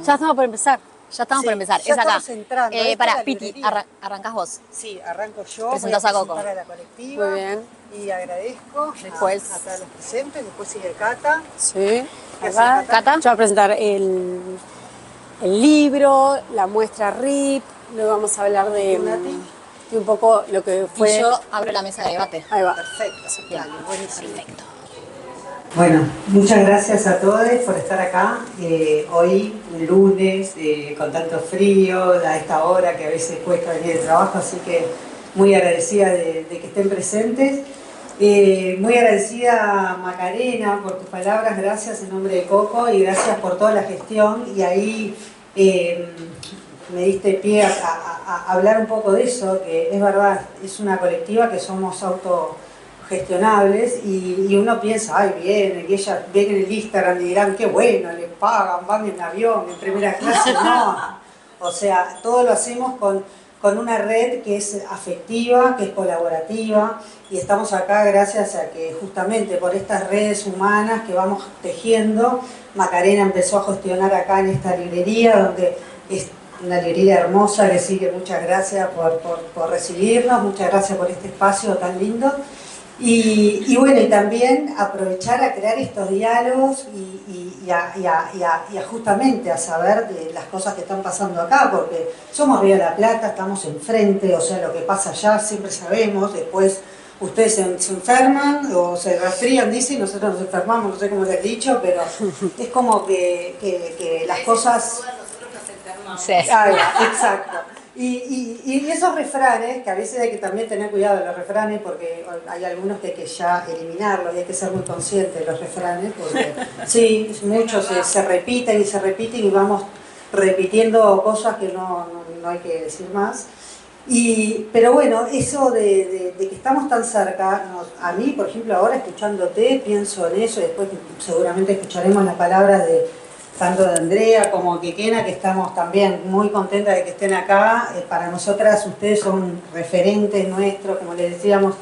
Ya estamos por empezar. Ya estamos por empezar. Ya es acá. estamos entrando. Para, Piti, arrancás vos. Sí, arranco yo. Presentás voy a Coco. presentar a la colectiva. Muy bien. Y agradezco Después. a todos los presentes. Después sigue Cata. Sí. ¿Qué hace Acá. Cata. Yo voy a presentar el libro, la muestra RIP. Luego vamos a hablar de un poco lo que fue. Y yo abro la mesa de debate. Ahí va. Perfecto. Bien. Dale, buenísimo. Perfecto. Bueno, muchas gracias a todos por estar acá. Hoy, un lunes, con tanto frío, a esta hora que a veces cuesta venir de trabajo, así que muy agradecida de que estén presentes. Muy agradecida, Macarena, por tus palabras, gracias en nombre de Coco y gracias por toda la gestión. Y ahí me diste pie a hablar un poco de eso, que es verdad, es una colectiva que somos autogestionables y uno piensa, ay, vienen, y ellas ven en el Instagram y dirán, qué bueno, les pagan, van en avión, en primera clase, no. O sea, todo lo hacemos con una red que es afectiva, que es colaborativa, y estamos acá gracias a que justamente por estas redes humanas que vamos tejiendo, Macarena empezó a gestionar acá en esta librería, donde es una librería hermosa, así que muchas gracias por recibirnos, muchas gracias por este espacio tan lindo. Y bueno, y también aprovechar a crear estos diálogos y a justamente a saber de las cosas que están pasando acá, porque somos Río de la Plata, estamos enfrente, o sea, lo que pasa allá siempre sabemos, después ustedes se enferman o se resfrían, dicen, nosotros nos enfermamos, no sé cómo les he dicho, pero es como que las cosas... Sí. Ah, exacto. Y esos refranes, que a veces hay que también tener cuidado de los refranes, porque hay algunos que hay que ya eliminarlos y hay que ser muy conscientes de los refranes, porque sí, muchos se repiten y vamos repitiendo cosas que no hay que decir más. Pero bueno, eso de que estamos tan cerca, a mí, por ejemplo, ahora escuchándote, pienso en eso y después seguramente escucharemos las palabras tanto de Andrea como de Kekena, que estamos también muy contentas de que estén acá. Para nosotras ustedes son referentes nuestros, como les decíamos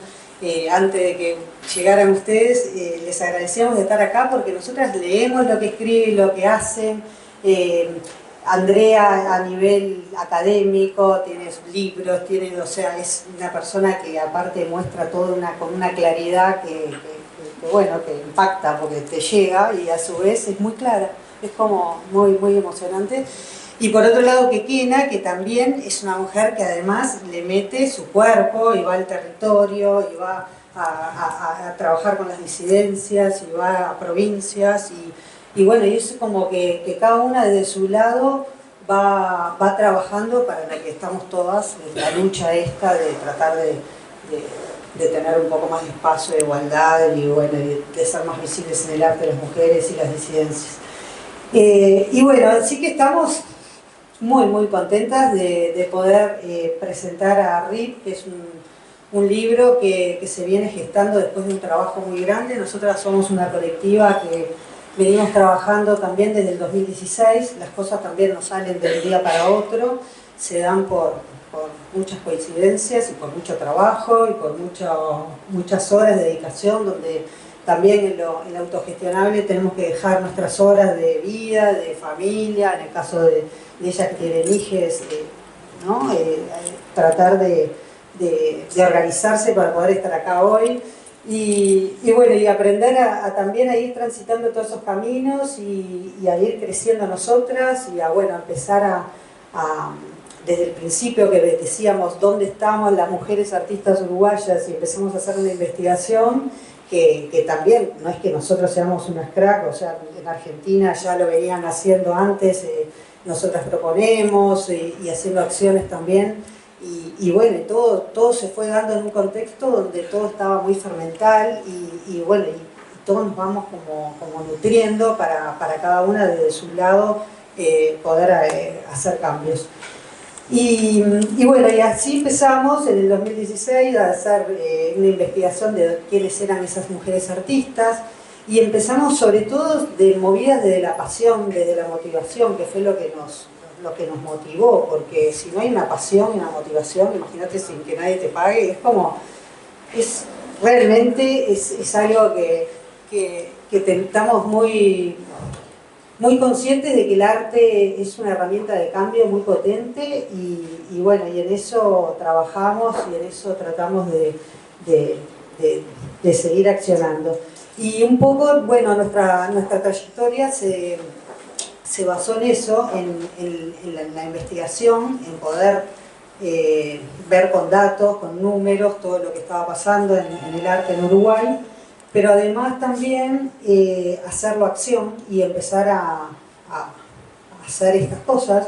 antes de que llegaran ustedes, les agradecíamos de estar acá porque nosotras leemos lo que escriben, lo que hacen. Andrea a nivel académico, tiene libros, o sea, es una persona que aparte muestra todo con una claridad que bueno, que impacta porque te llega y a su vez es muy clara. Es como muy, muy emocionante. Y por otro lado, Kekena, que también es una mujer que además le mete su cuerpo y va al territorio y va a trabajar con las disidencias y va a provincias y bueno, y es como que cada una desde su lado va trabajando para la que estamos todas, en la lucha esta de tratar de tener un poco más de espacio de igualdad y bueno, de ser más visibles en el arte de las mujeres y las disidencias. Y bueno, así que estamos muy, muy contentas de poder presentar a RIP, que es un libro que se viene gestando después de un trabajo muy grande. Nosotras somos una colectiva que venimos trabajando también desde el 2016, las cosas también no salen de un día para otro, se dan por muchas coincidencias y por mucho trabajo y por muchas horas de dedicación, donde también en lo autogestionable tenemos que dejar nuestras horas de vida, de familia, en el caso de ellas que tienen hijes, ¿no? Tratar de organizarse para poder estar acá hoy y bueno, y aprender también a ir transitando todos esos caminos y a ir creciendo nosotras y a bueno, empezar desde el principio que decíamos dónde estamos las mujeres artistas uruguayas y empezamos a hacer una investigación que también, no es que nosotros seamos unas crack, o sea, en Argentina ya lo venían haciendo antes, nosotras proponemos y haciendo acciones también, y bueno, todo se fue dando en un contexto donde todo estaba muy fermental y bueno, y todos nos vamos como nutriendo para cada una desde su lado poder hacer cambios. Y bueno, y así empezamos en el 2016 a hacer una investigación de quiénes eran esas mujeres artistas y empezamos sobre todo movidas desde la pasión, desde la motivación, que fue lo que nos motivó, porque si no hay una pasión y una motivación, imagínate sin que nadie te pague, realmente es algo que estamos muy muy conscientes de que el arte es una herramienta de cambio muy potente y bueno, y en eso trabajamos y en eso tratamos de, de seguir accionando. Y un poco, bueno, nuestra trayectoria se basó en eso, en la investigación, en poder ver con datos, con números, todo lo que estaba pasando en el arte en Uruguay, pero además también hacerlo acción y empezar a hacer estas cosas,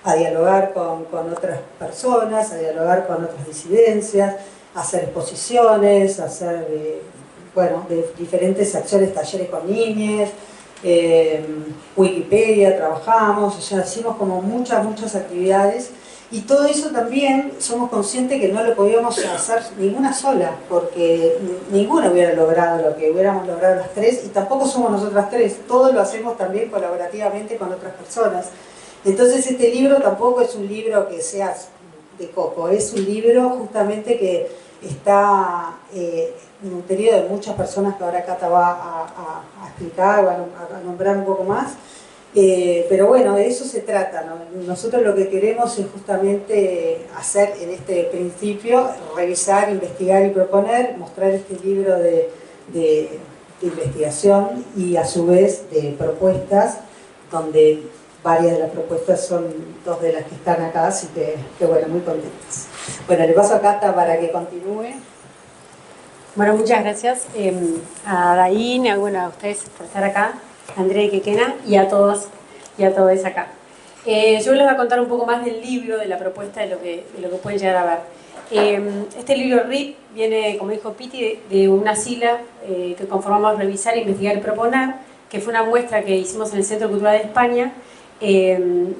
a dialogar con otras personas, a dialogar con otras disidencias, a hacer exposiciones, a hacer bueno, de diferentes acciones, talleres con niñas, Wikipedia trabajamos, o sea, hicimos como muchas actividades. Y todo eso también somos conscientes que no lo podíamos hacer ninguna sola, porque ninguna hubiera logrado lo que hubiéramos logrado las tres, y tampoco somos nosotras tres, todo lo hacemos también colaborativamente con otras personas. Entonces este libro tampoco es un libro que sea de coco, es un libro justamente que está nutrido de muchas personas que ahora Cata va a explicar, va a nombrar un poco más. Pero bueno, de eso se trata, ¿no? Nosotros lo que queremos es justamente hacer en este principio, revisar, investigar y proponer, mostrar este libro de investigación y a su vez de propuestas, donde varias de las propuestas son dos de las que están acá, así que bueno, muy contentas. Bueno, le paso a Cata para que continúe. Bueno, muchas gracias a Daín, a ustedes por estar acá, a Andrea y Quequena, y a todos y a todas acá. Yo les voy a contar un poco más del libro, de la propuesta, de lo que pueden llegar a ver. Este libro RIP viene, como dijo Piti, de una sigla que conformamos Revisar, Investigar y Proponer, que fue una muestra que hicimos en el Centro Cultural de España,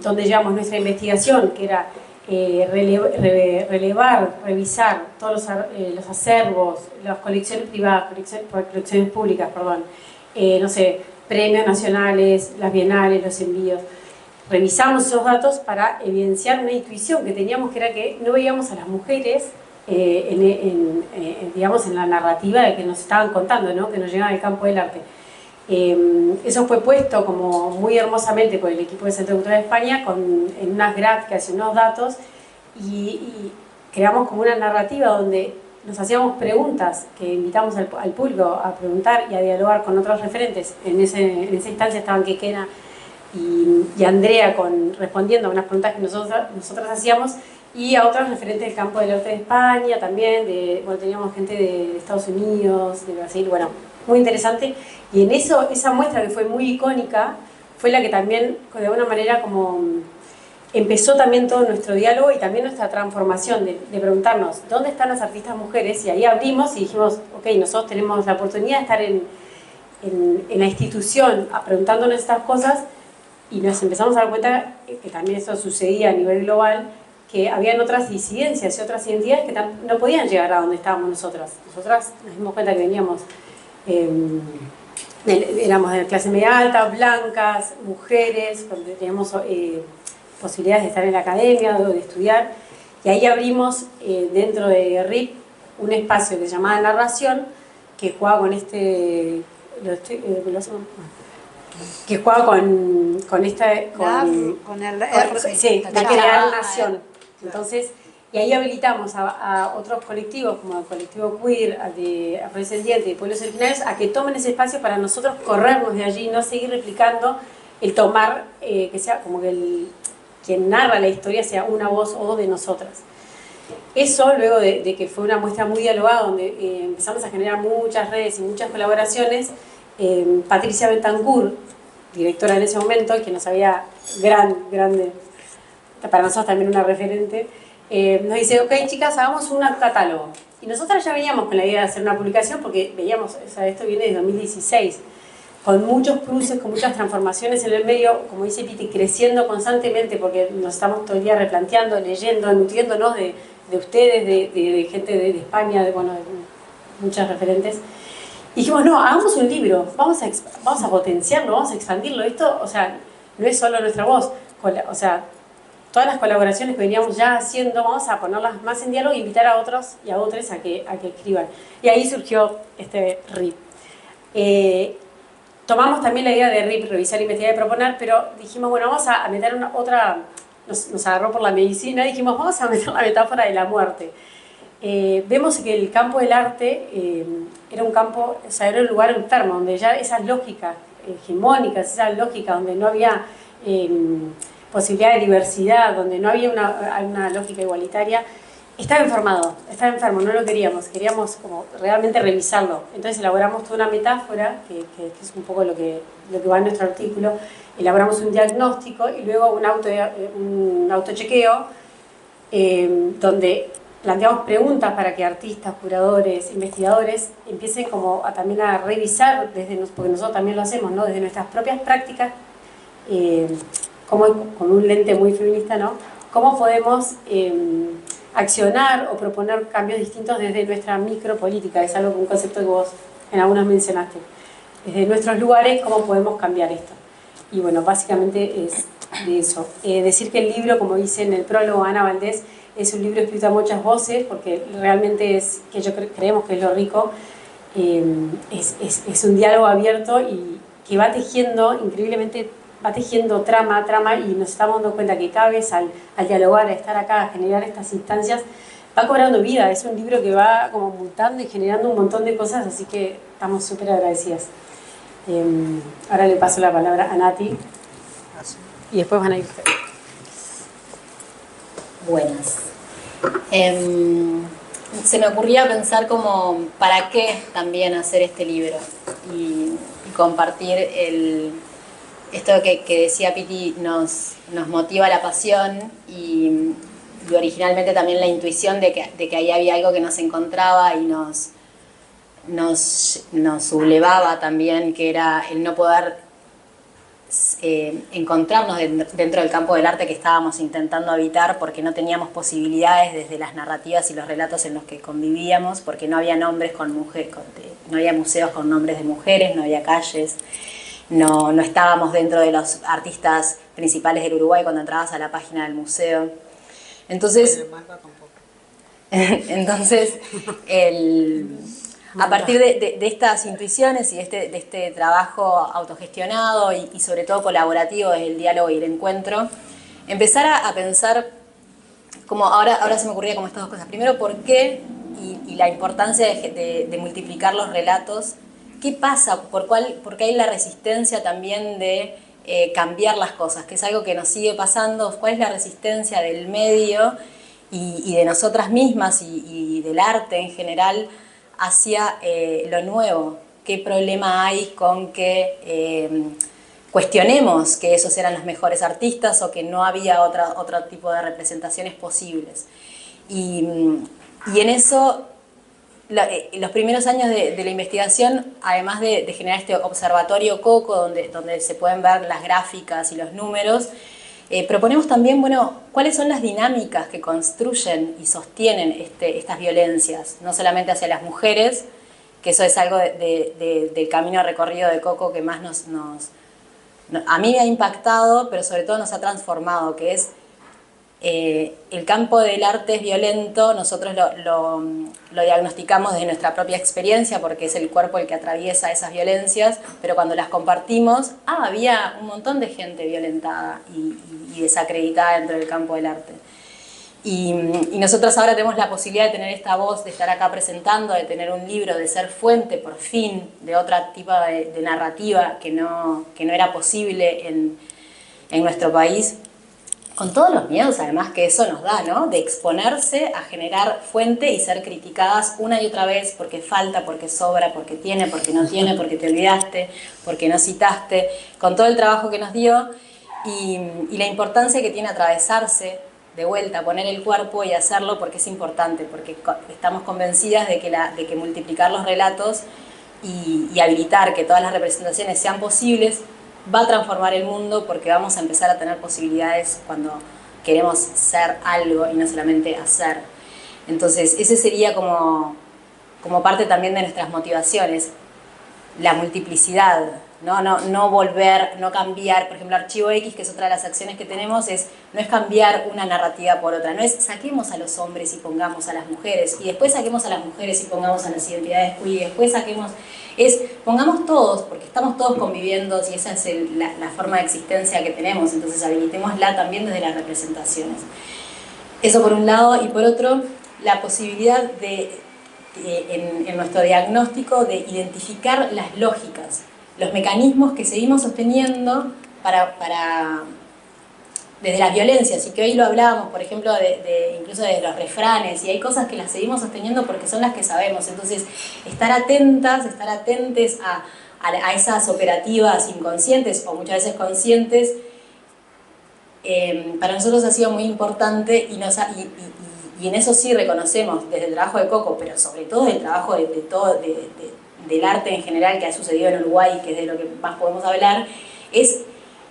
donde llevamos nuestra investigación, que era relevar, revisar todos los acervos, las colecciones privadas, colecciones públicas, perdón, no sé, premios nacionales, las bienales, los envíos. Revisamos esos datos para evidenciar una intuición que teníamos, que era que no veíamos a las mujeres digamos, en la narrativa de que nos estaban contando, ¿no? Que nos llegaba del campo del arte. Eso fue puesto como muy hermosamente por el equipo de Centro Cultural de España en unas gráficas y unos datos y creamos como una narrativa donde nos hacíamos preguntas que invitamos al público a preguntar y a dialogar con otros referentes. En esa instancia estaban Quequena y Andrea respondiendo a unas preguntas que nosotras hacíamos y a otros referentes del campo del arte de España también, bueno, teníamos gente de Estados Unidos, de Brasil, bueno, muy interesante. Y en esa muestra que fue muy icónica, fue la que también, de alguna manera, como empezó también todo nuestro diálogo y también nuestra transformación de preguntarnos ¿dónde están las artistas mujeres? Y ahí abrimos y dijimos, ok, nosotros tenemos la oportunidad de estar en la institución preguntándonos estas cosas y nos empezamos a dar cuenta que también eso sucedía a nivel global, que habían otras disidencias y otras identidades que no podían llegar a donde estábamos nosotras. Nosotras nos dimos cuenta que veníamos, éramos de clase media alta, blancas, mujeres, donde teníamos posibilidades de estar en la academia, de estudiar, y ahí abrimos dentro de RIP un espacio que se llamaba Narración, que jugaba con que jugaba con el R. Sí, de crear nación. Entonces, y ahí habilitamos a otros colectivos, como el colectivo queer, de afrodescendientes y pueblos originarios, a que tomen ese espacio para nosotros corrernos de allí, no seguir replicando, el tomar, que sea como que quien narra la historia sea una voz o de nosotras. Eso, luego de que fue una muestra muy dialogada, donde empezamos a generar muchas redes y muchas colaboraciones, Patricia Betancourt, directora en ese momento, que nos había grande, para nosotros también una referente, nos dice, ok chicas, hagamos un catálogo. Y nosotras ya veníamos con la idea de hacer una publicación porque veíamos, o sea, esto viene de 2016, con muchos cruces, con muchas transformaciones en el medio, como dice Piti, creciendo constantemente porque nos estamos todo el día replanteando, leyendo, nutriéndonos de ustedes, de gente de España, de muchas referentes. Y dijimos, no, hagamos un libro, vamos a potenciarlo, vamos a expandirlo. Esto, o sea, no es solo nuestra voz, o sea, todas las colaboraciones que veníamos ya haciendo, vamos a ponerlas más en diálogo e invitar a otros y a otras a que escriban. Y ahí surgió este RIP. tomamos también la idea de RIP, revisar, investigar y proponer, pero dijimos, bueno, vamos a meter nos agarró por la medicina, dijimos, vamos a meter la metáfora de la muerte. Vemos que el campo del arte era un campo, o sea, era un lugar enfermo, donde ya esas lógicas hegemónicas, esas lógicas donde no había posibilidad de diversidad, donde no había una lógica igualitaria, estaba enfermo, no lo queríamos como realmente revisarlo. Entonces elaboramos toda una metáfora, que es un poco lo que va en nuestro artículo, elaboramos un diagnóstico y luego un autochequeo, donde planteamos preguntas para que artistas, curadores, investigadores empiecen como también a revisar, porque nosotros también lo hacemos, ¿no? Desde nuestras propias prácticas, como con un lente muy feminista, ¿no? Cómo podemos accionar o proponer cambios distintos desde nuestra micropolítica, es algo, un concepto que vos en algunos mencionaste. Desde nuestros lugares, ¿cómo podemos cambiar esto? Y bueno, básicamente es de eso. Decir que el libro, como dice en el prólogo Ana Valdés, es un libro escrito a muchas voces, porque realmente es, que creemos que es lo rico, es un diálogo abierto y que va tejiendo increíblemente, va tejiendo trama, y nos estamos dando cuenta que cada vez al dialogar, a estar acá, a generar estas instancias, va cobrando vida. Es un libro que va como mutando y generando un montón de cosas, así que estamos súper agradecidas. Ahora le paso la palabra a Nati y después van a ir ustedes. Buenas. Se me ocurría pensar como para qué también hacer este libro y compartir esto que decía Piti, nos motiva la pasión y originalmente también la intuición de que ahí había algo que nos encontraba y nos sublevaba también, que era el no poder encontrarnos dentro del campo del arte que estábamos intentando habitar, porque no teníamos posibilidades desde las narrativas y los relatos en los que convivíamos, porque no había nombres con mujeres, no había museos con nombres de mujeres, no había calles, no estábamos dentro de los artistas principales del Uruguay cuando entrabas a la página del museo. Entonces, a partir de estas intuiciones y de este trabajo autogestionado y sobre todo colaborativo desde el diálogo y el encuentro, empezar a pensar, como ahora se me ocurría como estas dos cosas. Primero, ¿por qué? Y la importancia de multiplicar los relatos. ¿Qué pasa? ¿Por qué hay la resistencia también de cambiar las cosas? Que es algo que nos sigue pasando. ¿Cuál es la resistencia del medio y de nosotras mismas y del arte en general hacia lo nuevo? ¿Qué problema hay con que cuestionemos que esos eran los mejores artistas o que no había otro tipo de representaciones posibles? Y en eso, los primeros años de la investigación, además de generar este observatorio COCO, donde se pueden ver las gráficas y los números, proponemos también, bueno, cuáles son las dinámicas que construyen y sostienen estas violencias, no solamente hacia las mujeres, que eso es algo del camino recorrido de COCO que más a mí me ha impactado, pero sobre todo nos ha transformado, que es el campo del arte es violento. Nosotros lo diagnosticamos desde nuestra propia experiencia porque es el cuerpo el que atraviesa esas violencias, pero cuando las compartimos, había un montón de gente violentada y desacreditada dentro del campo del arte. Y nosotros ahora tenemos la posibilidad de tener esta voz, de estar acá presentando, de tener un libro, de ser fuente por fin de otro tipo de narrativa que no era posible en nuestro país, con todos los miedos además que eso nos da, ¿no? De exponerse a generar fuente y ser criticadas una y otra vez porque falta, porque sobra, porque tiene, porque no tiene, porque te olvidaste, porque no citaste, con todo el trabajo que nos dio y la importancia que tiene atravesarse de vuelta, poner el cuerpo y hacerlo porque es importante, porque estamos convencidas de que multiplicar los relatos y habilitar que todas las representaciones sean posibles va a transformar el mundo, porque vamos a empezar a tener posibilidades cuando queremos ser algo y no solamente hacer. Entonces, ese sería como parte también de nuestras motivaciones, la multiplicidad, no volver, no cambiar. Por ejemplo, Archivo X, que es otra de las acciones que tenemos, no es cambiar una narrativa por otra, no es saquemos a los hombres y pongamos a las mujeres, y después saquemos a las mujeres y pongamos a las identidades queer, y después saquemos, pongamos todos, porque estamos todos conviviendo, y esa es la forma de existencia que tenemos, entonces habilitémosla también desde las representaciones. Eso por un lado, y por otro, la posibilidad en nuestro diagnóstico de identificar las lógicas, los mecanismos que seguimos sosteniendo desde las violencias, y que hoy lo hablábamos, por ejemplo, incluso de los refranes, y hay cosas que las seguimos sosteniendo porque son las que sabemos. Entonces, estar atentes a esas operativas inconscientes, o muchas veces conscientes, para nosotros ha sido muy importante, y en eso sí reconocemos desde el trabajo de Coco, pero sobre todo el trabajo del arte en general que ha sucedido en Uruguay, que es de lo que más podemos hablar, es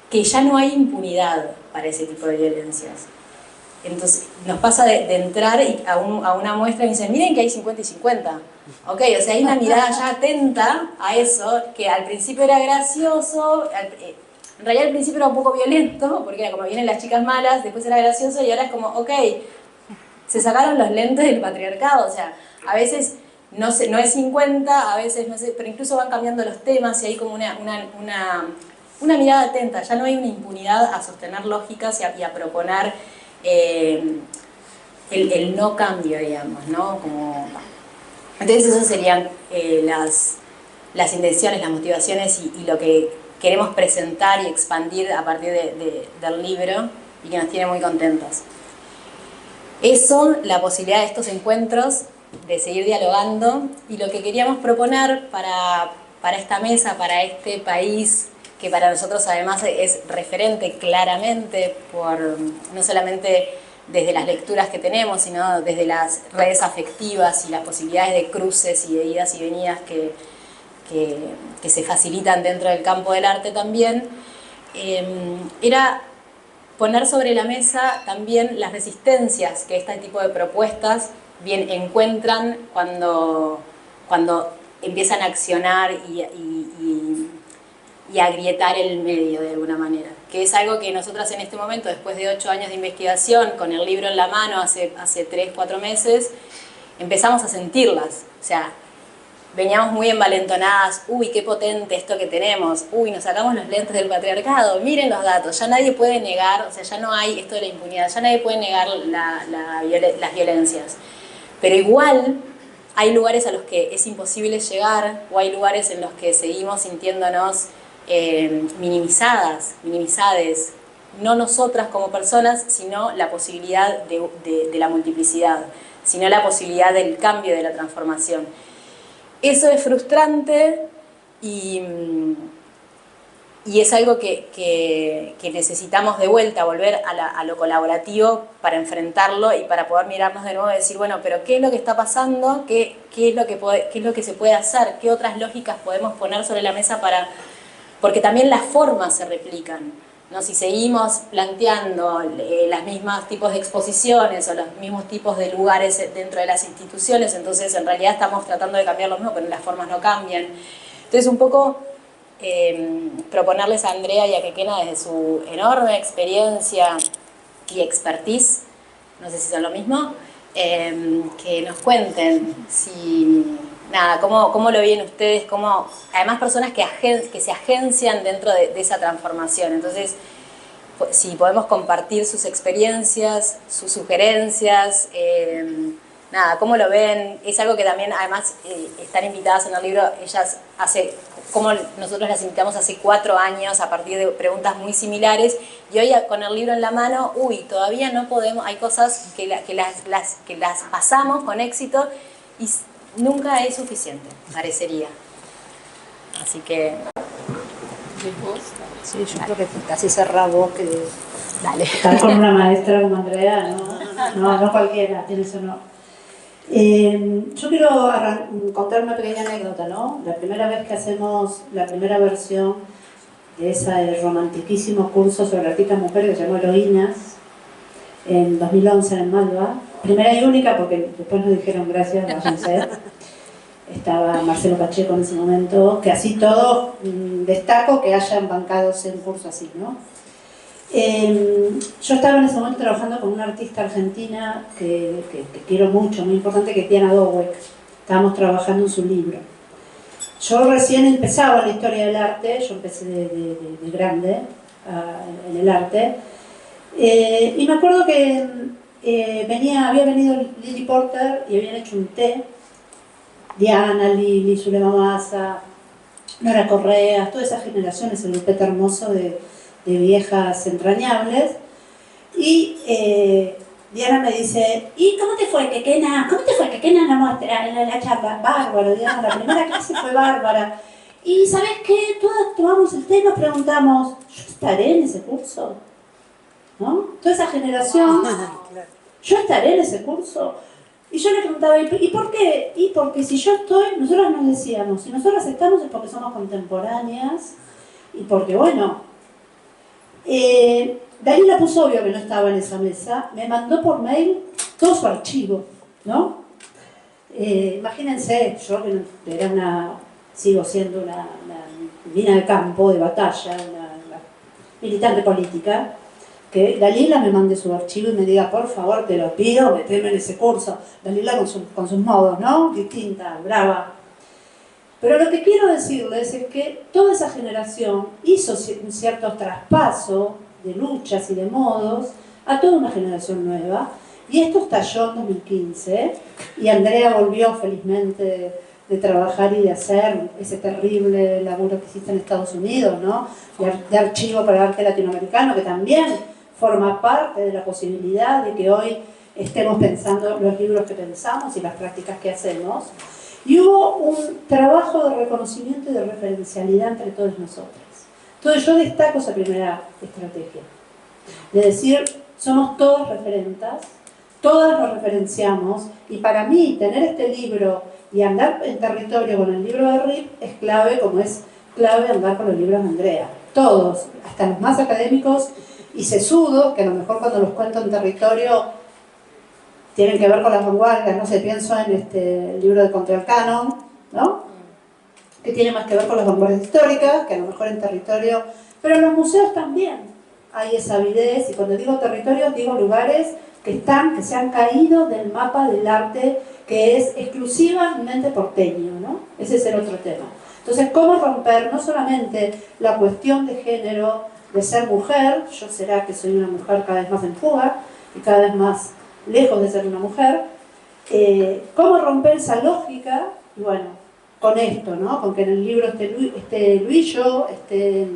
que ya no hay impunidad para ese tipo de violencias. Entonces nos pasa de entrar a una muestra y dicen, miren que hay 50 y 50. Ok, o sea, hay una mirada ya atenta a eso, que al principio era gracioso, en realidad al principio era un poco violento, porque era como vienen las chicas malas, después era gracioso, y ahora es como, ok, se sacaron los lentes del patriarcado, o sea, a veces no es 50, a veces no sé, pero incluso van cambiando los temas y hay como una mirada atenta, ya no hay una impunidad a sostener lógicas y a proponer el no cambio, digamos, ¿no? Entonces esas serían las intenciones, las motivaciones y lo que queremos presentar y expandir a partir del libro, y que nos tiene muy contentas. Eso, la posibilidad de estos encuentros, de seguir dialogando, y lo que queríamos proponer para esta mesa, para este país, que para nosotros además es referente claramente, no solamente desde las lecturas que tenemos, sino desde las redes afectivas y las posibilidades de cruces y de idas y venidas que se facilitan dentro del campo del arte también, era poner sobre la mesa también las resistencias que este tipo de propuestas bien encuentran cuando empiezan a accionar y agrietar el medio de alguna manera, que es algo que nosotras en este momento, después de 8 años de investigación, con el libro en la mano hace 3, 4 meses, empezamos a sentirlas. O sea, veníamos muy envalentonadas, uy, qué potente esto que tenemos, uy, nos sacamos los lentes del patriarcado, miren los datos, ya nadie puede negar, o sea, ya no hay esto de la impunidad, ya nadie puede negar las violencias. Pero igual hay lugares a los que es imposible llegar, o hay lugares en los que seguimos sintiéndonos minimizades, no nosotras como personas, sino la posibilidad de la multiplicidad, sino la posibilidad del cambio, de la transformación. Eso es frustrante y es algo que necesitamos de vuelta, volver a lo colaborativo para enfrentarlo y para poder mirarnos de nuevo y decir, bueno, pero ¿qué es lo que está pasando? ¿Qué es lo que se puede hacer? ¿Qué otras lógicas podemos poner sobre la mesa porque también las formas se replican, ¿no? Si seguimos planteando los mismos tipos de exposiciones o los mismos tipos de lugares dentro de las instituciones, entonces en realidad estamos tratando de cambiar los mismos, pero las formas no cambian. Entonces un poco proponerles a Andrea y a Quequena, desde su enorme experiencia y expertise, no sé si son lo mismo, que nos cuenten cómo lo ven ustedes, además personas que se agencian dentro de esa transformación. Entonces, si podemos compartir sus experiencias, sus sugerencias, cómo lo ven. Es algo que también, además, están invitadas en el libro, ellas como nosotros las invitamos hace 4 años a partir de preguntas muy similares, y hoy con el libro en la mano, todavía no podemos, hay cosas que las pasamos con éxito y nunca es suficiente, parecería. Así que... Sí, yo creo que casi cerrás vos que... Dale. Estar con una maestra como Andrea, no cualquiera, tiene eso no. Yo quiero contar una pequeña anécdota, ¿no? La primera vez que hacemos la primera versión de ese romantiquísimo curso sobre artistas mujeres que se llamó Heroínas, en 2011 en Malva, primera y única porque después nos dijeron gracias, váyanse. estaba Marcelo Pacheco en ese momento, que así todo destaco que hayan bancado ese curso así, ¿no? Yo estaba en ese momento trabajando con una artista argentina que quiero mucho, muy importante, que es Diana Dowek. Estábamos trabajando en su libro. Yo recién empezaba la historia del arte, yo empecé de grande en el arte, y me acuerdo que había venido Lily Porter y habían hecho un té. Diana, Lili, Zulema Massa, Nora Correa, toda esa generación, ese grupete hermoso de viejas entrañables. Y Diana me dice, ¿y cómo te fue, Quequena? ¿Cómo te fue, Quequena, en la charla? Bárbaro, Diana, la primera clase fue bárbara. Y ¿sabes qué? Todas tomamos el té y nos preguntamos, ¿yo estaré en ese curso? ¿No? Toda esa generación, ¿yo estaré en ese curso? Y yo le preguntaba, ¿y por qué? Y porque si yo estoy, nosotros nos decíamos, si nosotros estamos es porque somos contemporáneas y porque, bueno, Dalila puso obvio que no estaba en esa mesa, me mandó por mail todo su archivo, ¿no? Imagínense, yo que era sigo siendo una mina de campo, de batalla, una militante política, que Dalila me mande su archivo y me diga, por favor, te lo pido, meteme en ese curso. Dalila con sus modos, ¿no? Distinta, brava. Pero lo que quiero decirles es que toda esa generación hizo un cierto traspaso de luchas y de modos a toda una generación nueva. Y esto estalló en 2015 y Andrea volvió felizmente de trabajar y de hacer ese terrible laburo que existe en Estados Unidos, ¿no? De archivo para arte latinoamericano, que también forma parte de la posibilidad de que hoy estemos pensando los libros que pensamos y las prácticas que hacemos. Y hubo un trabajo de reconocimiento y de referencialidad entre todos nosotros. Entonces yo destaco esa primera estrategia, de decir, somos todas referentas, todas nos referenciamos, y para mí tener este libro y andar en territorio con el libro de Rip es clave, como es clave andar con los libros de Andrea. Todos, hasta los más académicos y sesudos, que a lo mejor cuando los cuento en territorio tienen que ver con las vanguardias, no sé, pienso en el libro de Contra el Canon, ¿no? Que tiene más que ver con las vanguardias históricas, que a lo mejor en territorio, pero en los museos también hay esa avidez, y cuando digo territorio digo lugares que se han caído del mapa del arte, que es exclusivamente porteño, ¿no? Ese es el otro tema. Entonces, ¿cómo romper no solamente la cuestión de género, de ser mujer? Yo será que soy una mujer cada vez más en fuga y cada vez más lejos de ser una mujer. ¿Cómo romper esa lógica? Y bueno, con esto, ¿no? Con que en el libro esté Luillo, esté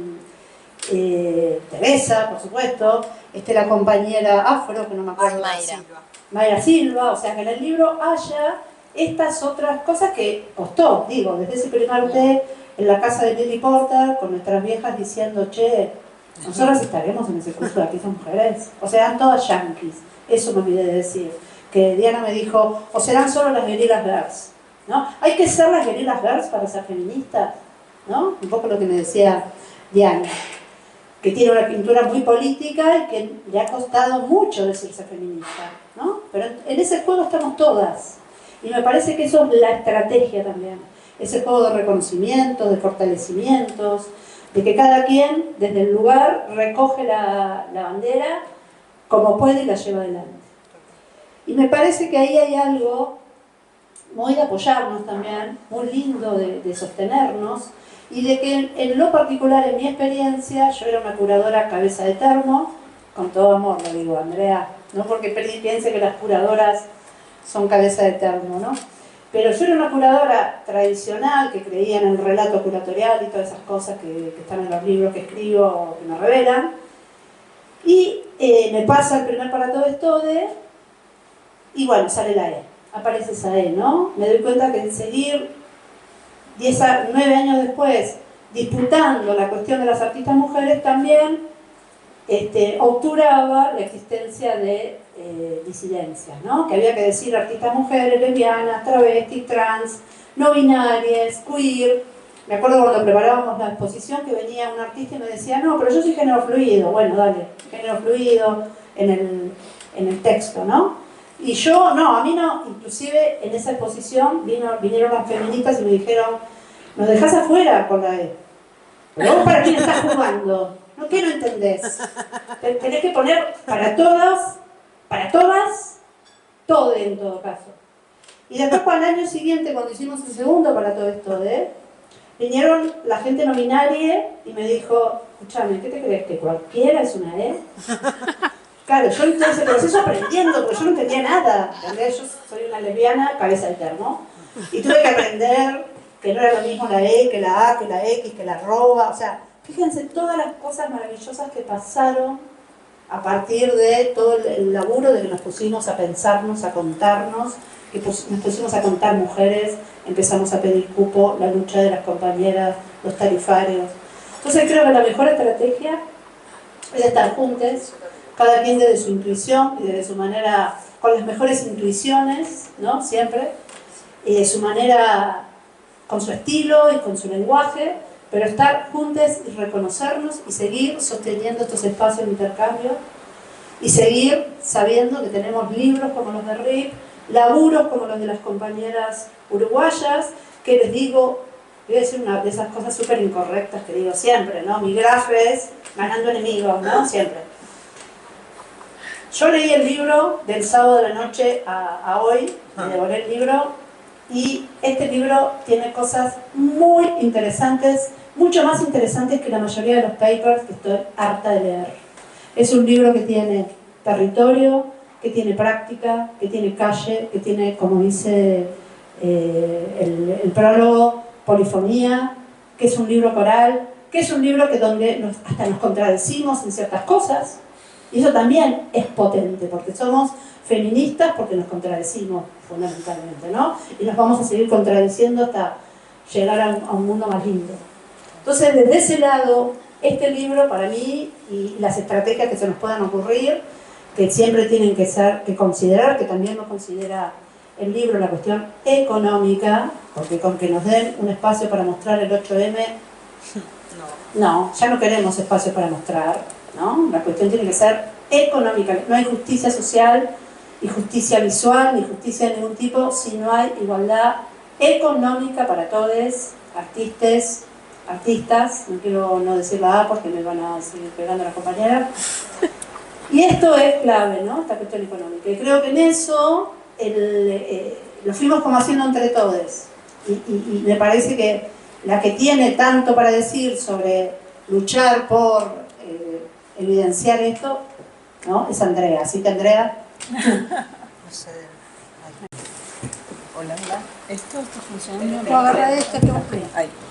Teresa, por supuesto, esté la compañera afro, que no me acuerdo. Mayra Silva, o sea, que en el libro haya estas otras cosas que costó, digo, desde ese primer té en la casa de Lily Porter, con nuestras viejas diciendo, che, nosotras estaremos en ese curso de artistas mujeres, o serán todas yanquis, eso me olvidé de decir, que Diana me dijo, o serán solo las guerrillas girls, ¿no? Hay que ser las guerrillas girls para ser feministas, ¿no? Un poco lo que me decía Diana, que tiene una pintura muy política y que le ha costado mucho decirse feminista, ¿no? Pero en ese juego estamos todas, y me parece que eso es la estrategia también, ese juego de reconocimientos, de fortalecimientos, de que cada quien desde el lugar recoge la bandera como puede y la lleva adelante. Y me parece que ahí hay algo muy de apoyarnos también, muy lindo de sostenernos, y de que en lo particular, en mi experiencia, yo era una curadora cabeza de termo, con todo amor lo digo, Andrea, no porque piense que las curadoras son cabeza de termo, ¿no? Pero yo era una curadora tradicional que creía en el relato curatorial y todas esas cosas que están en los libros que escribo o que me revelan. Y me pasa el primer para todo esto y bueno, sale la E, aparece esa E, ¿no? Me doy cuenta que seguir 9 años después disputando la cuestión de las artistas mujeres también obturaba la existencia de disidencias, ¿no? Que había que decir artistas mujeres, lesbianas, travestis, trans, no binarias, queer. Me acuerdo cuando preparábamos la exposición que venía un artista y me decía, no, pero yo soy género fluido. Bueno, dale, género fluido en el texto, ¿no? Y yo, no, a mí no, inclusive en esa exposición vinieron las feministas y me dijeron, nos dejás afuera con la E. ¿Pero vos para quién estás jugando? ¿No? ¿Qué no entendés? Tenés que poner para todas, todo en todo caso. Y después para el año siguiente, cuando hicimos el segundo para todo esto, vinieron la gente no binaria y me dijo, escúchame, ¿qué te crees? ¿Que cualquiera es una E? Claro, yo en todo ese proceso aprendiendo, porque yo no entendía nada, ¿entendés? Yo soy una lesbiana, cabeza de termo, y tuve que aprender que no era lo mismo la E, que la A, que la X, que la arroba, o sea, fíjense todas las cosas maravillosas que pasaron a partir de todo el laburo de que nos pusimos a pensarnos, a contarnos, que nos pusimos a contar mujeres, empezamos a pedir cupo, la lucha de las compañeras, los tarifarios. Entonces creo que la mejor estrategia es estar juntos, cada quien desde su intuición y desde su manera, con las mejores intuiciones, ¿no? Siempre, y de su manera, con su estilo y con su lenguaje, pero estar juntos y reconocernos y seguir sosteniendo estos espacios de intercambio y seguir sabiendo que tenemos libros como los de RIP, laburos como los de las compañeras uruguayas, que les digo, voy a decir una de esas cosas súper incorrectas que digo siempre, ¿no? Mi grafe es ganando enemigos, ¿no? Siempre. Yo leí el libro del sábado de la noche a hoy, me devoré el libro, y este libro tiene cosas muy interesantes, mucho más interesantes que la mayoría de los papers que estoy harta de leer. Es un libro que tiene territorio, que tiene práctica, que tiene calle, que tiene, como dice el prólogo, polifonía, que es un libro coral, que es un libro que donde hasta nos contradecimos en ciertas cosas. Y eso también es potente, porque somos feministas, porque nos contradecimos fundamentalmente, ¿no? Y nos vamos a seguir contradiciendo hasta llegar a un mundo más lindo. Entonces, desde ese lado, este libro para mí, y las estrategias que se nos puedan ocurrir, que siempre tienen que considerar, que también lo considera el libro, la cuestión económica, porque con que nos den un espacio para mostrar el 8M, no, ya no queremos espacio para mostrar, ¿no? La cuestión tiene que ser económica. No hay justicia social, ni justicia visual, ni justicia de ningún tipo, si no hay igualdad económica para todos, artistas, no quiero no decir la A porque me van a seguir pegando las compañeras. Y esto es clave, ¿no? Esta cuestión económica. Y creo que en eso lo fuimos como haciendo entre todos. Y me parece que la que tiene tanto para decir sobre luchar por evidenciar esto, ¿no? Es Andrea. Así que Andrea. Hola, hola. ¿Esto está funcionando? No, agarra esto,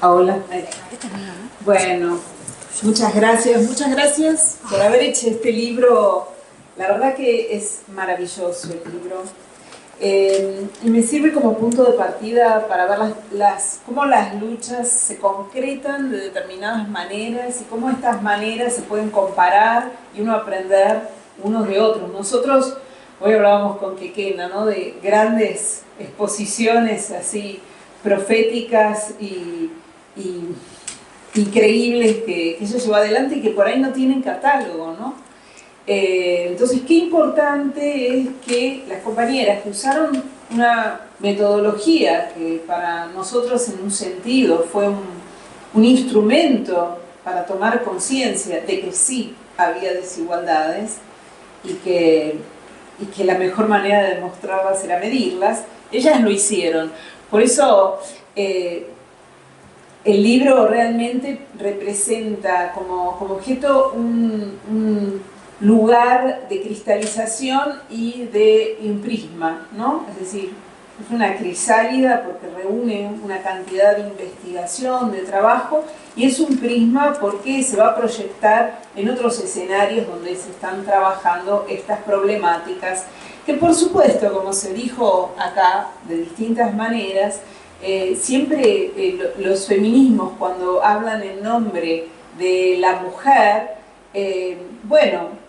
Hola. Bueno, muchas gracias por haber hecho este libro. La verdad que es maravilloso el libro. Y me sirve como punto de partida para ver cómo las luchas se concretan de determinadas maneras y cómo estas maneras se pueden comparar y uno aprender unos de otros. Nosotros hoy hablábamos con Kekena, ¿no? De grandes exposiciones así proféticas y increíbles que ella llevó adelante y que por ahí no tienen catálogo, ¿no? Entonces, qué importante es que las compañeras que usaron una metodología que para nosotros en un sentido fue un instrumento para tomar conciencia de que sí había desigualdades y que la mejor manera de demostrarlas era medirlas, ellas lo hicieron. Por eso el libro realmente representa como objeto un lugar de cristalización y de prisma, ¿no? Es decir, es una crisálida porque reúne una cantidad de investigación, de trabajo, y es un prisma porque se va a proyectar en otros escenarios donde se están trabajando estas problemáticas, que por supuesto, como se dijo acá de distintas maneras, siempre los feminismos cuando hablan en nombre de la mujer, bueno,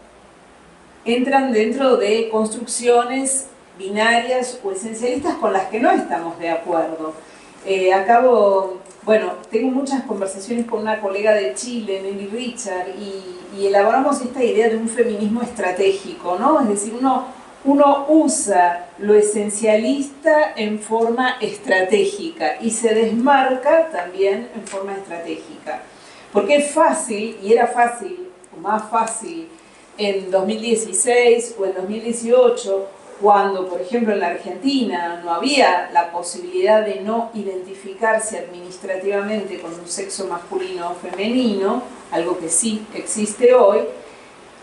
entran dentro de construcciones binarias o esencialistas con las que no estamos de acuerdo. Bueno, tengo muchas conversaciones con una colega de Chile, Nelly Richard, y elaboramos esta idea de un feminismo estratégico, ¿no? Es decir, uno uno usa lo esencialista en forma estratégica y se desmarca también en forma estratégica. Porque es fácil, y era fácil, o más fácil, en 2016 o en 2018, cuando, por ejemplo, en la Argentina no había la posibilidad de no identificarse administrativamente con un sexo masculino o femenino, algo que sí existe hoy,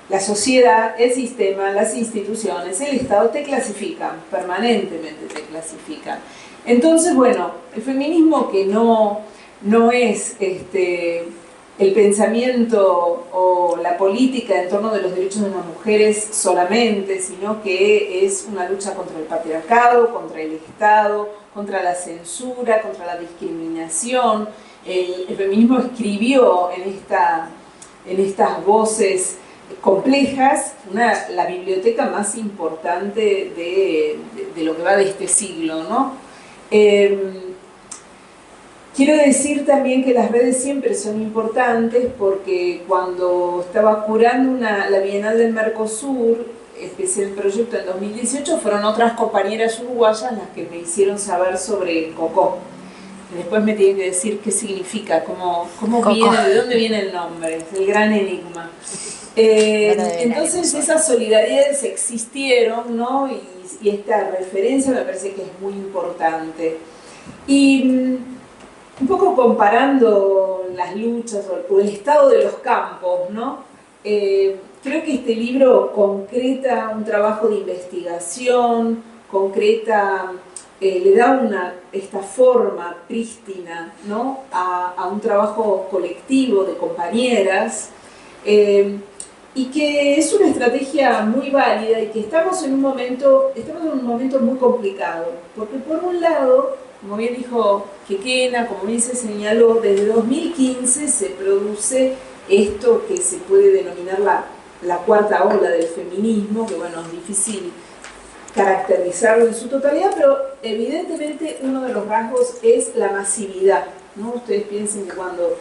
la sociedad, el sistema, las instituciones, el Estado te clasifican, permanentemente te clasifican. Entonces, bueno, el feminismo que no es el pensamiento o la política en torno de los derechos de las mujeres solamente, sino que es una lucha contra el patriarcado, contra el Estado, contra la censura, contra la discriminación. El feminismo escribió en estas voces complejas la biblioteca más importante de lo que va de este siglo, ¿no? Quiero decir también que las redes siempre son importantes porque cuando estaba curando la Bienal del Mercosur, empecé el proyecto en 2018, fueron otras compañeras uruguayas las que me hicieron saber sobre el cocó. Después me tienen que decir qué significa, cómo viene, de dónde viene el nombre, es el gran enigma. Entonces esas solidaridades existieron, ¿no? Y esta referencia me parece que es muy importante. Y un poco comparando las luchas o el estado de los campos, ¿no? Creo que este libro concreta un trabajo de investigación, le da esta forma prístina, ¿no? a un trabajo colectivo de compañeras, y que es una estrategia muy válida y que estamos en un momento muy complicado, porque por un lado, como bien dijo Quequena, como bien se señaló, desde 2015 se produce esto que se puede denominar la cuarta ola del feminismo, que bueno, es difícil caracterizarlo en su totalidad, pero evidentemente uno de los rasgos es la masividad, ¿no? Ustedes piensen que cuando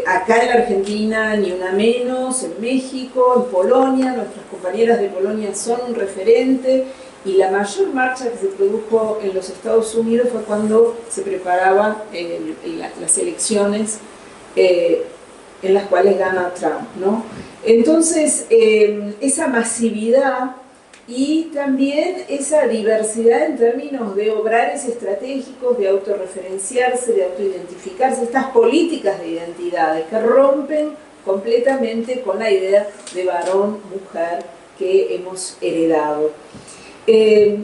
acá en la Argentina, ni una menos, en México, en Polonia, nuestras compañeras de Polonia son un referente, y la mayor marcha que se produjo en los Estados Unidos fue cuando se preparaban las elecciones en las cuales gana Trump, ¿no? Entonces, esa masividad y también esa diversidad en términos de obrares estratégicos, de autorreferenciarse, de autoidentificarse, estas políticas de identidades que rompen completamente con la idea de varón-mujer que hemos heredado. Les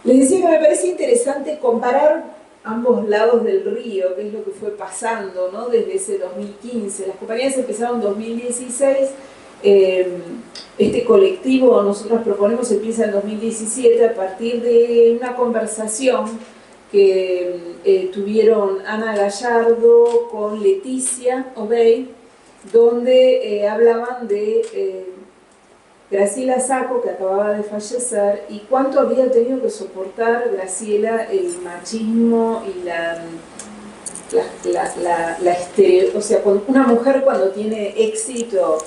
decía que me parece interesante comparar ambos lados del río, que es lo que fue pasando, ¿no? Desde ese 2015. Las compañías empezaron en 2016, este colectivo nosotros proponemos empieza en 2017 a partir de una conversación que tuvieron Ana Gallardo con Leticia Obey, donde hablaban de Graciela Sacco, que acababa de fallecer, y cuánto había tenido que soportar Graciela el machismo y o sea, una mujer cuando tiene éxito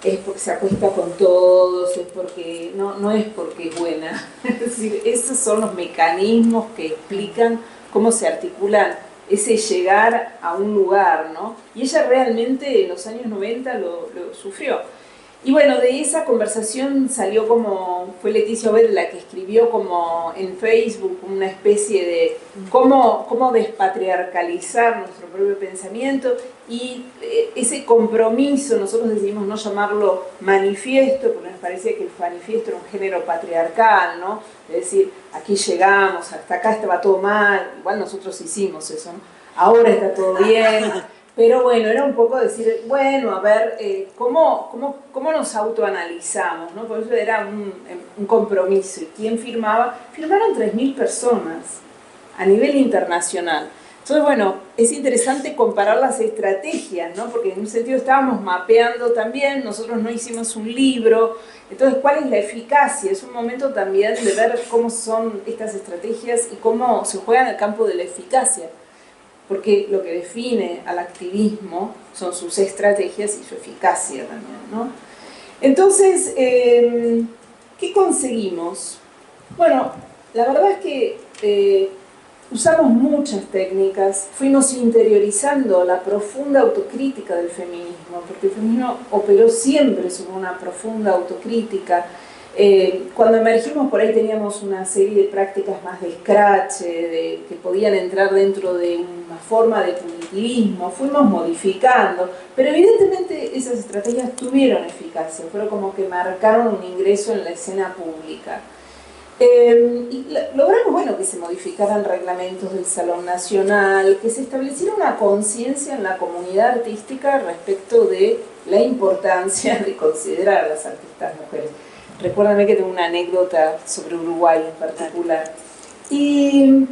es porque se acuesta con todos, es porque no es porque es buena. Es decir, esos son los mecanismos que explican cómo se articulan ese llegar a un lugar, ¿no? Y ella realmente en los años 90 lo sufrió. Y bueno, de esa conversación salió fue Leticia Obed la que escribió como en Facebook una especie de cómo despatriarcalizar nuestro propio pensamiento, y ese compromiso, nosotros decidimos no llamarlo manifiesto, porque nos parecía que el manifiesto era un género patriarcal, ¿no? Es decir, aquí llegamos, hasta acá estaba todo mal, igual nosotros hicimos eso, ¿no? Ahora está todo bien. Pero bueno, era un poco decir, bueno, a ver, ¿cómo nos autoanalizamos, ¿no? Por eso era un compromiso. ¿Y quién firmaba? Firmaron 3.000 personas a nivel internacional. Entonces, bueno, es interesante comparar las estrategias, ¿no? Porque en un sentido estábamos mapeando también, nosotros no hicimos un libro. Entonces, ¿cuál es la eficacia? Es un momento también de ver cómo son estas estrategias y cómo se juega en el campo de la eficacia. Porque lo que define al activismo son sus estrategias y su eficacia también, ¿no? Entonces, ¿Qué conseguimos? Bueno, la verdad es que usamos muchas técnicas, fuimos interiorizando la profunda autocrítica del feminismo, porque el feminismo operó siempre sobre una profunda autocrítica. Cuando emergimos por ahí teníamos una serie de prácticas más de scratch, que podían entrar dentro de una forma de punitivismo, fuimos modificando, pero evidentemente esas estrategias tuvieron eficacia, fueron como que marcaron un ingreso en la escena pública. Y logramos, bueno, que se modificaran reglamentos del Salón Nacional, que se estableciera una conciencia en la comunidad artística respecto de la importancia de considerar a las artistas mujeres. Recuérdame que tengo una anécdota sobre Uruguay en particular. Y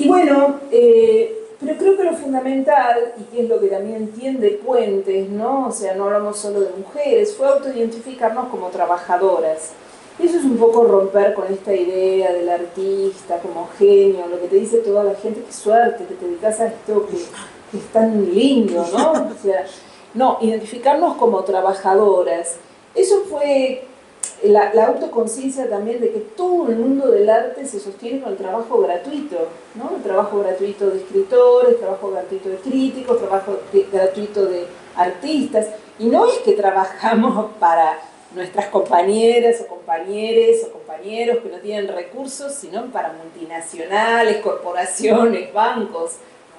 bueno, pero creo que lo fundamental, y que es lo que también tiende Puentes, ¿no? O sea, no hablamos solo de mujeres, fue autoidentificarnos como trabajadoras. Y eso es un poco romper con esta idea del artista como genio, lo que te dice toda la gente, qué suerte que te dedicas a esto, que es tan lindo, ¿no? O sea, no, identificarnos como trabajadoras. Eso fue la autoconciencia también de que todo el mundo del arte se sostiene con el trabajo gratuito, ¿no? El trabajo gratuito de escritores, trabajo gratuito de críticos, trabajo gratuito de artistas. Y no es que trabajamos para nuestras compañeras o compañeros que no tienen recursos, sino para multinacionales, corporaciones, bancos.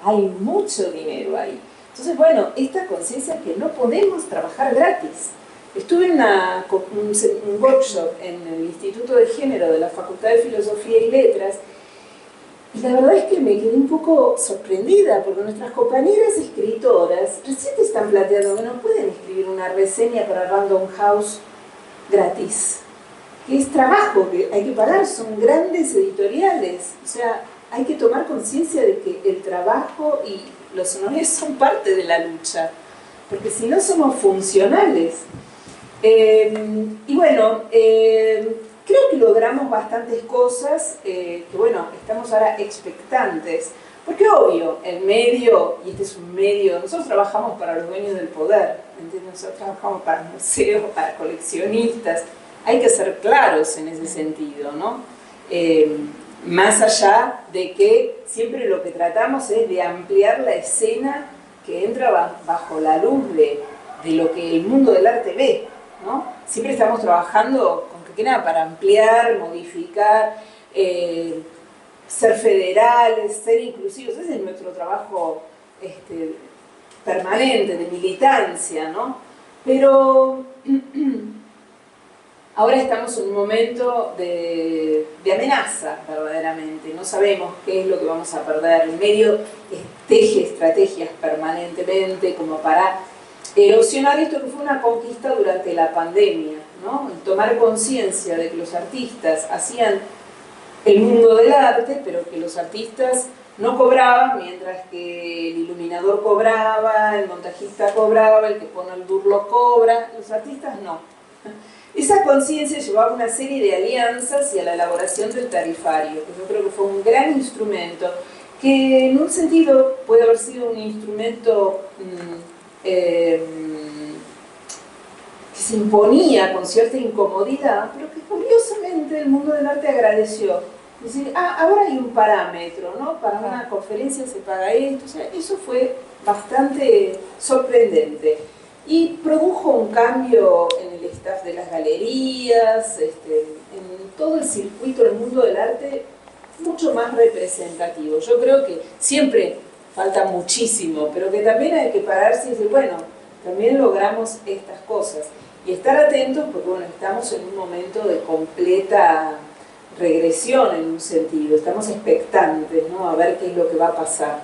Hay mucho dinero ahí. Entonces, bueno, esta conciencia que no podemos trabajar gratis. Estuve en un workshop en el Instituto de Género de la Facultad de Filosofía y Letras, y la verdad es que me quedé un poco sorprendida, porque nuestras compañeras escritoras recién te están planteando que no pueden escribir una reseña para Random House gratis, que es trabajo, que hay que pagar, son grandes editoriales, o sea, hay que tomar conciencia de que el trabajo y los honores son parte de la lucha, porque si no somos funcionales. Y bueno, creo que logramos bastantes cosas, que bueno, estamos ahora expectantes, porque obvio, el medio, y este es un medio, nosotros trabajamos para los dueños del poder, ¿entiendes? Nosotros trabajamos para museos, para coleccionistas, hay que ser claros en ese sentido, ¿no? Más allá de que siempre lo que tratamos es de ampliar la escena que entra bajo la luz de lo que el mundo del arte ve, ¿no? Siempre estamos trabajando con que nada para ampliar, modificar, ser federales, ser inclusivos. Ese es nuestro trabajo permanente, de militancia, ¿no? Pero ahora estamos en un momento de amenaza, verdaderamente. No sabemos qué es lo que vamos a perder. El medio teje estrategias permanentemente como para erosionar esto que fue una conquista durante la pandemia, ¿no? Tomar conciencia de que los artistas hacían el mundo del arte, pero que los artistas no cobraban, mientras que el iluminador cobraba, el montajista cobraba, el que pone el burlo cobra, los artistas no. Esa conciencia llevaba a una serie de alianzas y a la elaboración del tarifario, que yo creo que fue un gran instrumento, que en un sentido puede haber sido un instrumento que se imponía con cierta incomodidad, pero que curiosamente el mundo del arte agradeció. Es decir, ahora hay un parámetro, ¿no? Para una conferencia se paga esto, o sea, eso fue bastante sorprendente. Y produjo un cambio en el staff de las galerías, en todo el circuito del mundo del arte, mucho más representativo. Yo creo que siempre falta muchísimo, pero que también hay que pararse y decir, bueno, también logramos estas cosas. Y estar atentos porque, bueno, estamos en un momento de completa regresión en un sentido, estamos expectantes, ¿no? A ver qué es lo que va a pasar.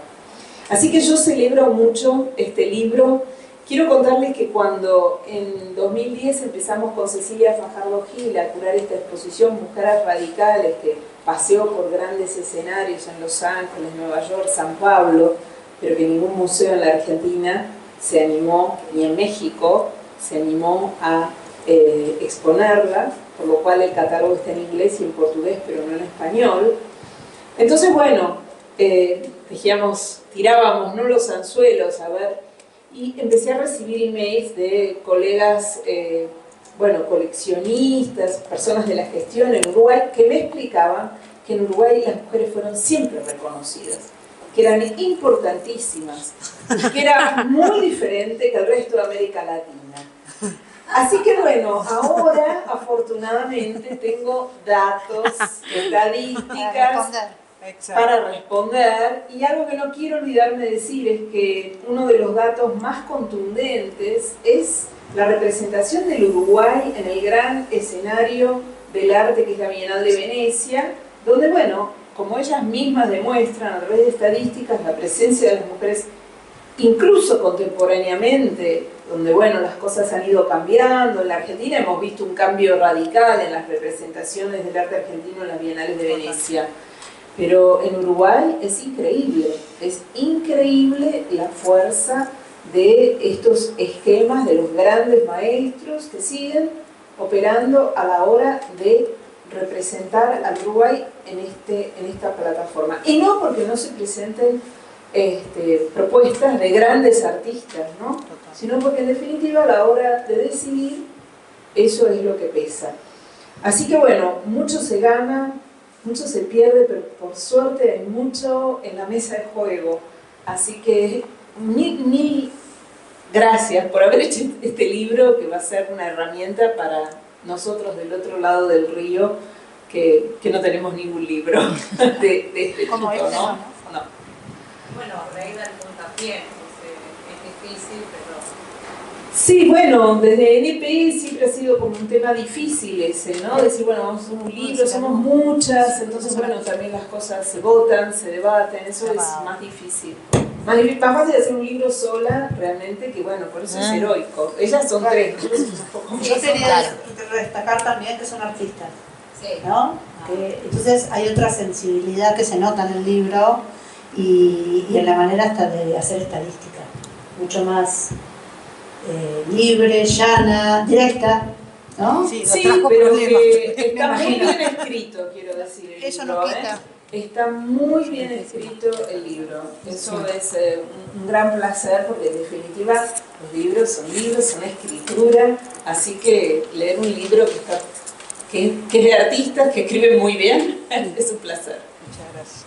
Así que yo celebro mucho este libro. Quiero contarles que cuando en 2010 empezamos con Cecilia Fajardo Gil a curar esta exposición Mujeres Radicales, que paseó por grandes escenarios en Los Ángeles, Nueva York, San Pablo, pero que ningún museo en la Argentina se animó, ni en México, se animó a exponerla, por lo cual el catálogo está en inglés y en portugués, pero no en español. Entonces, bueno, tirábamos ¿no? los anzuelos a ver, y empecé a recibir emails de colegas bueno, coleccionistas, personas de la gestión en Uruguay, que me explicaban que en Uruguay las mujeres fueron siempre reconocidas, que eran importantísimas, que era muy diferente que el resto de América Latina. Así que bueno, ahora afortunadamente tengo datos, estadísticas para responder, y algo que no quiero olvidarme de decir es que uno de los datos más contundentes es la representación del Uruguay en el gran escenario del arte que es la Bienal de Venecia, donde bueno, como ellas mismas demuestran a través de estadísticas, la presencia de las mujeres incluso contemporáneamente, donde bueno, las cosas han ido cambiando. En la Argentina hemos visto un cambio radical en las representaciones del arte argentino en las Bienales de Venecia, pero en Uruguay es increíble la fuerza de estos esquemas de los grandes maestros que siguen operando a la hora de representar al Uruguay en esta plataforma. Y no porque no se presenten propuestas de grandes artistas, ¿no? Sino porque en definitiva a la hora de decidir, eso es lo que pesa. Así que bueno, mucho se gana, mucho se pierde, pero por suerte hay mucho en la mesa de juego. Así que mil gracias por haber hecho este libro, que va a ser una herramienta para nosotros del otro lado del río, que no tenemos ningún libro de este tipo, ¿no? Bueno, Ravenpool también, es difícil, pero... Sí, bueno, desde NPI siempre ha sido como un tema difícil ese, ¿no? Decir, bueno, vamos a hacer un libro, somos muchas, entonces bueno, también las cosas se votan, se debaten, eso es más difícil. Más fácil de hacer un libro sola, realmente, que bueno, por eso es heroico. Ellas son tres, nosotros somos un poco más. Yo quería destacar también que son artistas, ¿no? Entonces hay otra sensibilidad que se nota en el libro y en la manera hasta de hacer estadística, mucho más libre, llana, directa, ¿no? Sí, pero que está muy bien escrito, quiero decir. Eso no quita. Está muy bien escrito el libro. Eso es un gran placer, porque en definitiva los libros, son escritura, así que leer un libro que es de artistas que escriben muy bien es un placer. Muchas gracias.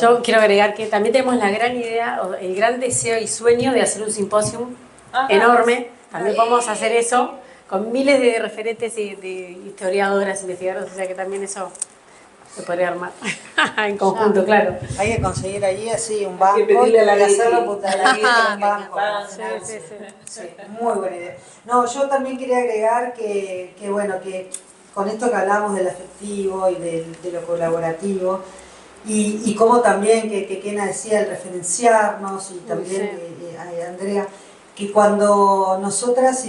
Yo quiero agregar que también tenemos la gran idea, o el gran deseo y sueño de hacer un simposium enorme. También vamos a hacer eso con miles de referentes y de historiadoras, investigadoras, o sea que también eso se podría armar en conjunto, claro. Hay que conseguir allí así un banco Hay que pedirle a la y hacerlo Leti. un banco. Sí. Muy buena idea. No, yo también quería agregar que bueno, que con esto que hablamos del afectivo y de lo colaborativo, y cómo también, que Kena decía, el referenciarnos, y también Andrea, que cuando nosotras,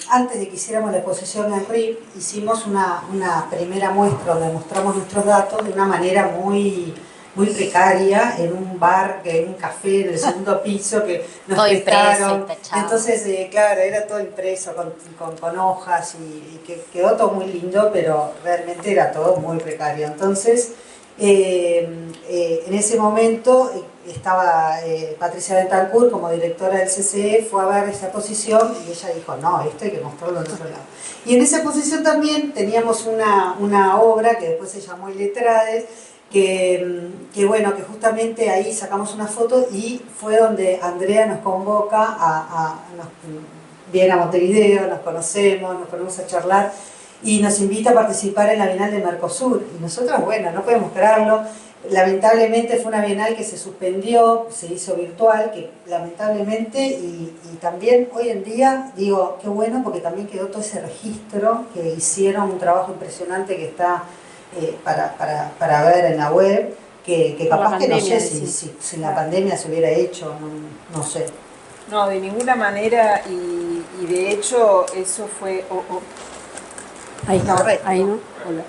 antes de que hiciéramos la exposición en RIP, hicimos una primera muestra donde mostramos nuestros datos de una manera muy precaria, en un bar, en un café en el segundo piso, que nos todo prestaron. impreso y tachado. Entonces, claro, era todo impreso con hojas, y que quedó todo muy lindo, pero realmente era todo muy precario. Entonces, en ese momento estaba Patricia Betancourt como directora del CCE, fue a ver esa exposición y ella dijo, no, esto hay que mostrarlo en otro lado. Y en esa exposición también teníamos una obra que después se llamó Iletrades, que bueno, que justamente ahí sacamos una foto y fue donde Andrea nos convoca viene a Montevideo, nos conocemos, nos ponemos a charlar y nos invita a participar en la Bienal de Mercosur. Y nosotros, bueno, no podemos creerlo. Lamentablemente fue una bienal que se suspendió, se hizo virtual, que lamentablemente, y también hoy en día, digo, qué bueno, porque también quedó todo ese registro, que hicieron un trabajo impresionante que está para ver en la web, que capaz que no sé si la pandemia se hubiera hecho, no sé. No, de ninguna manera, y de hecho eso fue... Ahí, ahí, ¿no? Hola.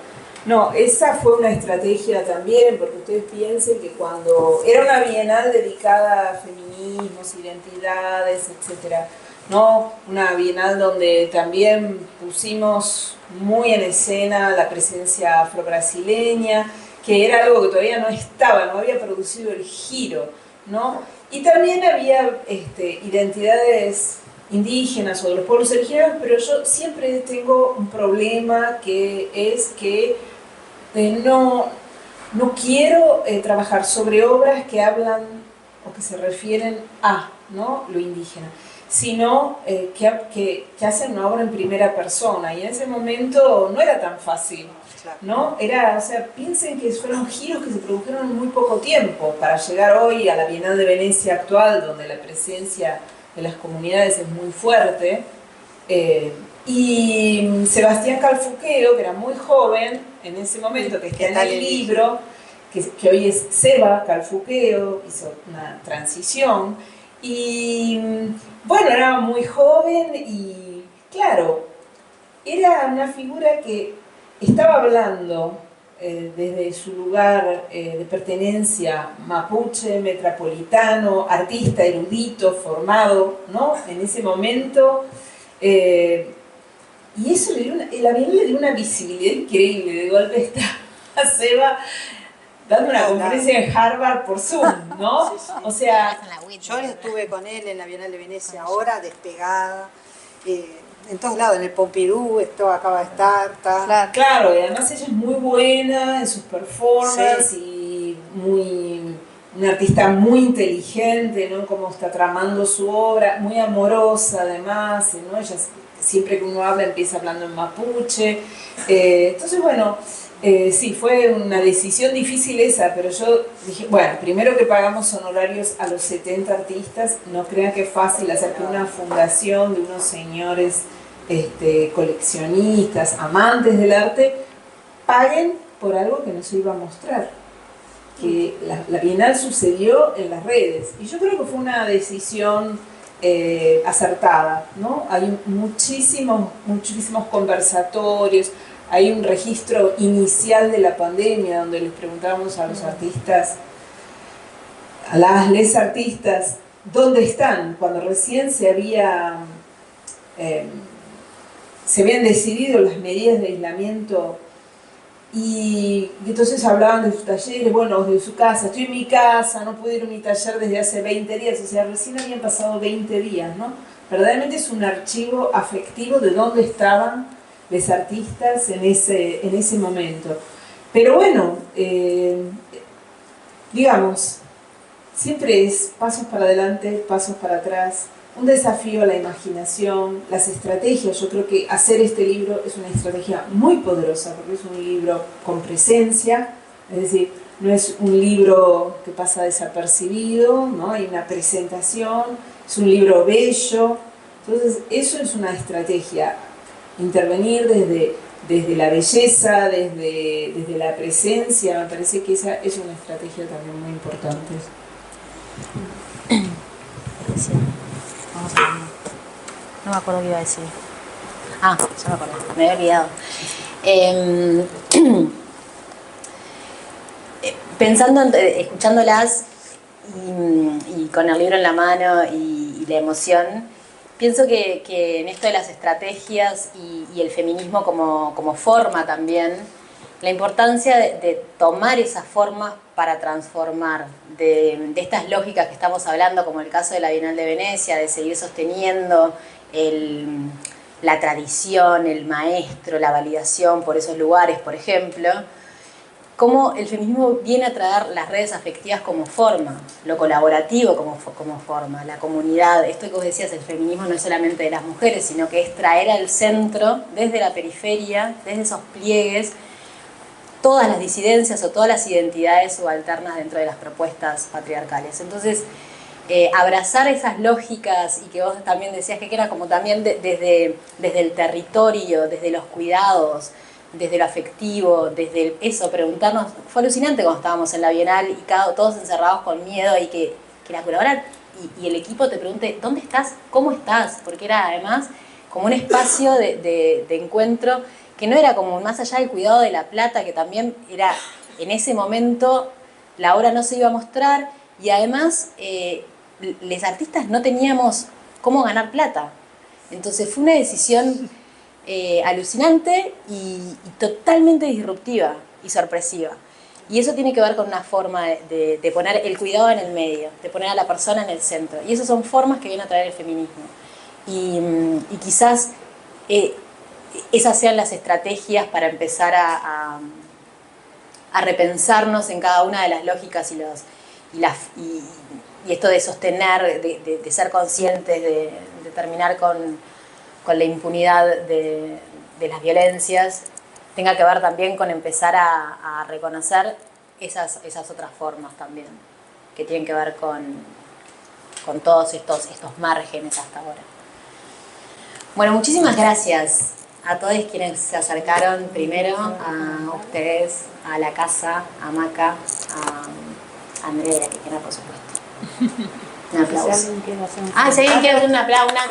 No, esa fue una estrategia también, porque ustedes piensen que cuando era una bienal dedicada a feminismos, identidades, etcétera, ¿no? Una bienal donde también pusimos muy en escena la presencia afro-brasileña, que era algo que todavía no estaba, no había producido el giro, ¿no? Y también había identidades indígenas o de los pueblos originarios, pero yo siempre tengo un problema que es que no quiero trabajar sobre obras que hablan o que se refieren a, ¿no?, lo indígena, sino que hacen una obra en primera persona, y en ese momento no era tan fácil, ¿no? O sea, piensen que fueron giros que se produjeron en muy poco tiempo para llegar hoy a la Bienal de Venecia actual, donde la presencia de las comunidades es muy fuerte, y Sebastián Calfuqueo, que era muy joven en ese momento, que está en el libro, que hoy es Seba Calfuqueo, hizo una transición, y bueno, era muy joven y claro, era una figura que estaba hablando desde su lugar de pertenencia mapuche, metropolitano, artista, erudito, formado, ¿no?, en ese momento, y eso la Bienal le dio una visibilidad increíble. De golpe está a Seba dando una conferencia en Harvard por Zoom, ¿no? Sí, sí. O sea, Yo estuve con él en la Bienal de Venecia ahora, despegada, en todos lados, en el Pompidou, esto acaba de estar, está. claro, y además ella es muy buena en sus performances y una artista muy inteligente, ¿no?, cómo está tramando su obra, muy amorosa además, ¿no? Ella siempre que uno habla empieza hablando en mapuche, entonces bueno, sí, fue una decisión difícil esa, pero yo dije, bueno, primero que pagamos honorarios a los 70 artistas, no crean que es fácil hacer que una fundación de unos señores coleccionistas, amantes del arte, paguen por algo que no se iba a mostrar. Que la Bienal sucedió en las redes, y yo creo que fue una decisión acertada, ¿no? Hay muchísimos conversatorios, hay un registro inicial de la pandemia donde les preguntábamos a los artistas, a les artistas, ¿dónde están? Cuando recién se habían decidido las medidas de aislamiento, y entonces hablaban de sus talleres, bueno, de su casa, estoy en mi casa, no pude ir a mi taller desde hace 20 días, o sea, recién habían pasado 20 días, ¿no? Verdaderamente es un archivo afectivo de dónde estaban los artistas en ese momento. Pero bueno, digamos, siempre es pasos para adelante, pasos para atrás, un desafío a la imaginación, las estrategias. Yo creo que hacer este libro es una estrategia muy poderosa, porque es un libro con presencia, es decir, no es un libro que pasa desapercibido, ¿no? Hay una presentación, es un libro bello, entonces eso es una estrategia, intervenir desde la belleza, desde la presencia. Me parece que esa es una estrategia también muy importante. No me acuerdo qué iba a decir. Ah, ya me acuerdo, me había olvidado. Pensando, escuchándolas y con el libro en la mano y la emoción, pienso que en esto de las estrategias y el feminismo como forma también, la importancia de tomar esas formas para transformar, de estas lógicas que estamos hablando, como el caso de la Bienal de Venecia, de seguir sosteniendo la tradición, el maestro, la validación por esos lugares, por ejemplo, cómo el feminismo viene a traer las redes afectivas como forma, lo colaborativo como forma, la comunidad. Esto que vos decías, el feminismo no es solamente de las mujeres, sino que es traer al centro, desde la periferia, desde esos pliegues, todas las disidencias o todas las identidades subalternas dentro de las propuestas patriarcales. Entonces, abrazar esas lógicas, y que vos también decías que era como también desde el territorio, desde los cuidados, desde lo afectivo, desde eso, preguntarnos. Fue alucinante cuando estábamos en la Bienal y todos encerrados con miedo, y que la curadora y el equipo te pregunte, ¿dónde estás? ¿Cómo estás? Porque era además como un espacio de encuentro que no era como más allá del cuidado de la plata, que también era en ese momento la obra no se iba a mostrar, y además los artistas no teníamos cómo ganar plata. Entonces fue una decisión alucinante y totalmente disruptiva y sorpresiva. Y eso tiene que ver con una forma de poner el cuidado en el medio, de poner a la persona en el centro. Y esas son formas que viene a traer el feminismo. y quizás esas sean las estrategias para empezar a repensarnos en cada una de las lógicas y esto de sostener, de ser conscientes, de terminar con la impunidad de las violencias, tenga que ver también con empezar a reconocer esas otras formas también, que tienen que ver con todos estos márgenes hasta ahora. Bueno, muchísimas gracias a todos quienes se acercaron primero, a ustedes, a la casa, a Maca, a Andrea, que quiera, por supuesto. Un aplauso. Si alguien quiere hacer un aplauso, una